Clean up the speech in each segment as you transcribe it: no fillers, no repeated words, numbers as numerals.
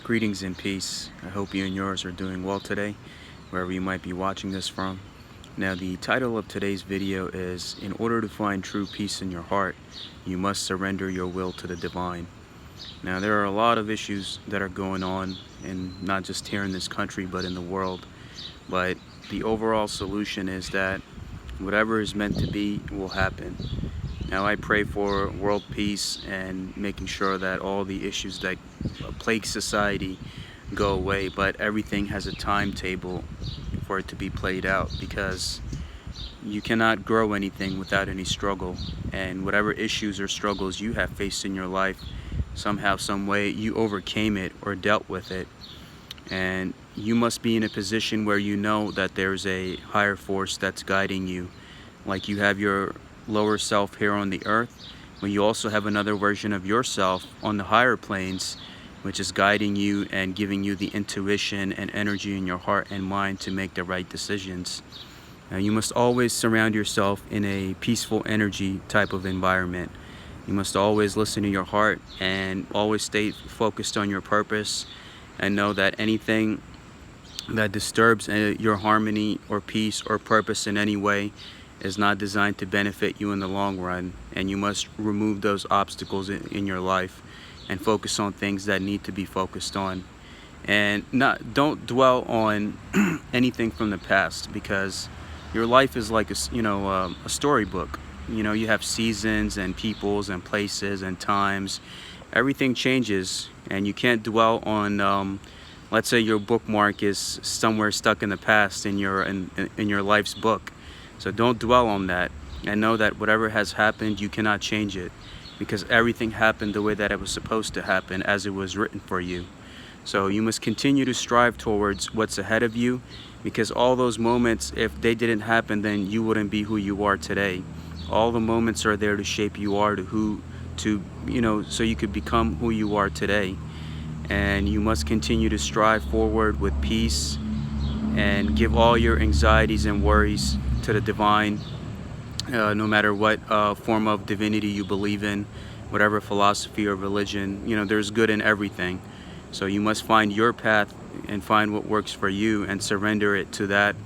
Greetings and peace. I hope you and yours are doing well today, wherever you might be watching this from. Now, the title of today's video is, in order to find true peace in your heart, you must surrender your will to the divine. Now, there are a lot of issues that are going on, and not just here in this country, but in the world. But the overall solution is that whatever is meant to be will happen. Now, I pray for world peace and making sure that all the issues that plague society go away, but everything has a timetable for it to be played out, because you cannot grow anything without any struggle. And whatever issues or struggles you have faced in your life, somehow, some way, you overcame it or dealt with it. And you must be in a position where you know that there's a higher force that's guiding you. Like you have your lower self here on the earth, but you also have another version of yourself on the higher planes, which is guiding you and giving you the intuition and energy in your heart and mind to make the right decisions. Now, you must always surround yourself in a peaceful energy type of environment. You must always listen to your heart and always stay focused on your purpose, and know that anything that disturbs your harmony or peace or purpose in any way is not designed to benefit you in the long run. And you must remove those obstacles in your life and focus on things that need to be focused on. And don't dwell on anything from the past, because your life is like a storybook. You have seasons and peoples and places and times. Everything changes, and you can't dwell on let's say your bookmark is somewhere stuck in the past in your life's book. So don't dwell on that, and know that whatever has happened, you cannot change it, because everything happened the way that it was supposed to happen, as it was written for you. So you must continue to strive towards what's ahead of you, because all those moments, if they didn't happen, then you wouldn't be who you are today. All the moments are there to shape you are so you could become who you are today. And you must continue to strive forward with peace, and give all your anxieties and worries to the divine, no matter what form of divinity you believe in, whatever philosophy or religion. There's good in everything. So you must find your path and find what works for you and surrender it to that.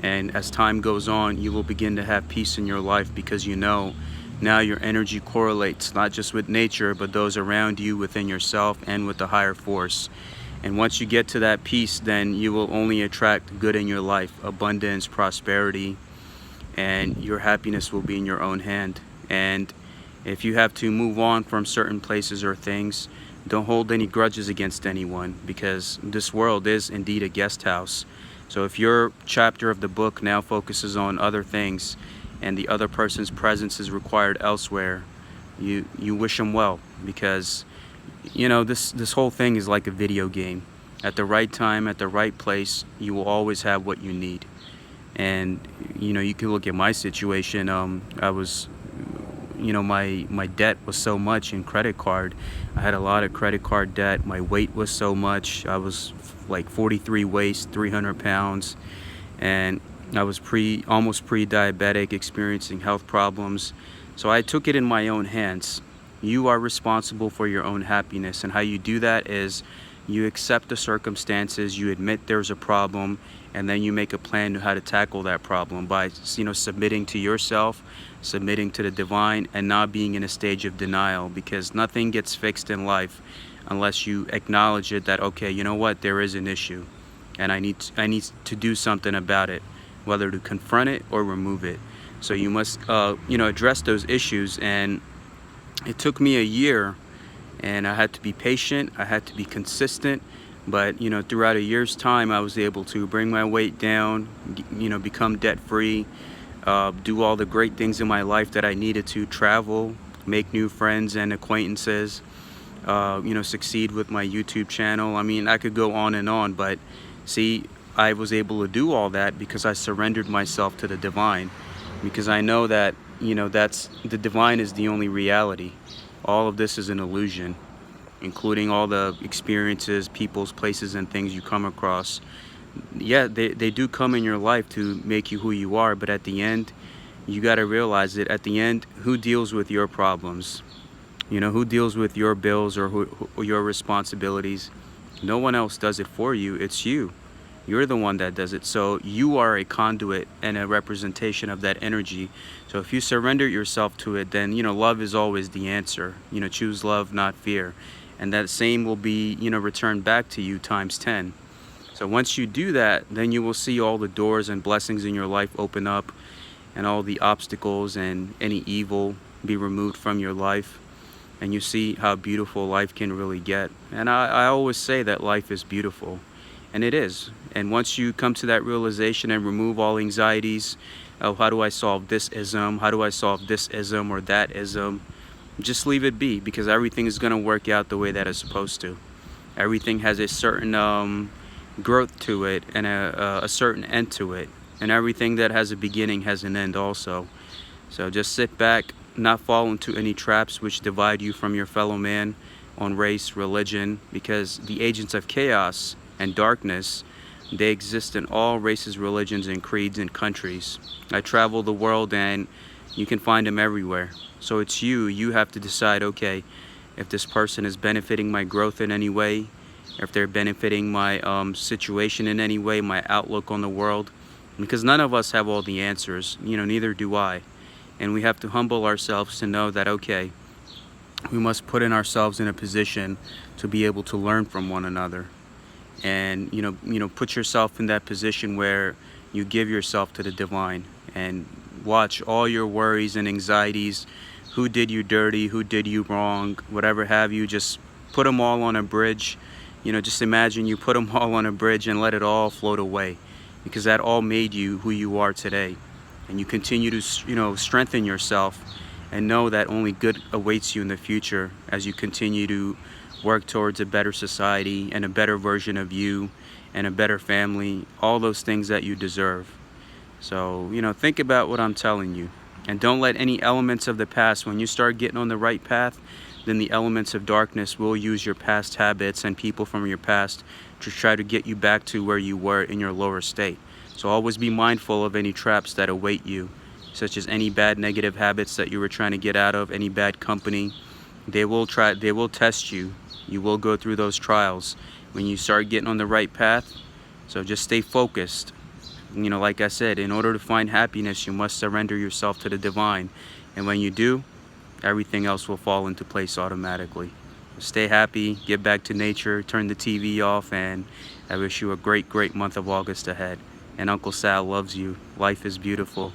And as time goes on, you will begin to have peace in your life, because now your energy correlates not just with nature, but those around you, within yourself, and with the higher force. And once you get to that peace, then you will only attract good in your life, abundance, prosperity, and your happiness will be in your own hand. And if you have to move on from certain places or things, don't hold any grudges against anyone, because this world is indeed a guest house. So if your chapter of the book now focuses on other things, and the other person's presence is required elsewhere, you wish them well, because this whole thing is like a video game. At the right time, at the right place, you will always have what you need. And you can look at my situation. I was my debt was so much in credit card. I had a lot of credit card debt. My weight was so much. I was like 43 waist, 300 pounds, and I was almost pre-diabetic, experiencing health problems. So I took it in my own hands. You are responsible for your own happiness, and how you do that is you accept the circumstances, you admit there's a problem, and then you make a plan to how to tackle that problem by submitting to yourself, submitting to the divine, and not being in a stage of denial, because nothing gets fixed in life unless you acknowledge it, that okay, you know what, there is an issue, and I need to do something about it, whether to confront it or remove it. So you must address those issues. And it took me a year, and I had to be patient, I had to be consistent, but throughout a year's time, I was able to bring my weight down, become debt free, do all the great things in my life that I needed to: travel, make new friends and acquaintances, succeed with my YouTube channel. I mean, I could go on and on, but see, I was able to do all that because I surrendered myself to the divine, because I know that that's the divine is the only reality. All of this is an illusion, including all the experiences, people's, places, and things you come across. Yeah, they do come in your life to make you who you are, but at the end, you got to realize that at the end, who deals with your problems? Who deals with your bills or your responsibilities? No one else does it for you. It's you. You're the one that does it. So you are a conduit and a representation of that energy. So if you surrender yourself to it, then, love is always the answer. Choose love, not fear. And that same will be, returned back to you times 10. So once you do that, then you will see all the doors and blessings in your life open up, and all the obstacles and any evil be removed from your life. And you see how beautiful life can really get. And I always say that life is beautiful. And it is. And once you come to that realization and remove all anxieties, oh, how do I solve this ism? How do I solve this ism or that ism? Just leave it be, because everything is going to work out the way that it's supposed to. Everything has a certain growth to it and a certain end to it. And everything that has a beginning has an end also. So just sit back, not fall into any traps which divide you from your fellow man on race, religion, because the agents of chaos and darkness, they exist in all races, religions, and creeds and countries. I travel the world and you can find them everywhere. So it's you have to decide, okay, if this person is benefiting my growth in any way, if they're benefiting my situation in any way, my outlook on the world, because none of us have all the answers, neither do I. And we have to humble ourselves to know that, okay, we must put in ourselves in a position to be able to learn from one another. And, put yourself in that position where you give yourself to the divine and watch all your worries and anxieties, who did you dirty, who did you wrong, whatever have you, just put them all on a bridge. Just imagine you put them all on a bridge and let it all float away, because that all made you who you are today. And you continue to, strengthen yourself and know that only good awaits you in the future as you continue to work towards a better society and a better version of you and a better family, all those things that you deserve. So, think about what I'm telling you. And don't let any elements of the past, when you start getting on the right path, then the elements of darkness will use your past habits and people from your past to try to get you back to where you were in your lower state. So always be mindful of any traps that await you, such as any bad negative habits that you were trying to get out of, any bad company. They will test you. You will go through those trials when you start getting on the right path. So just stay focused. Like I said, in order to find happiness, you must surrender yourself to the divine. And when you do, everything else will fall into place automatically. Stay happy, get back to nature, turn the TV off, and I wish you a great, great month of August ahead. And Uncle Sal loves you. Life is beautiful.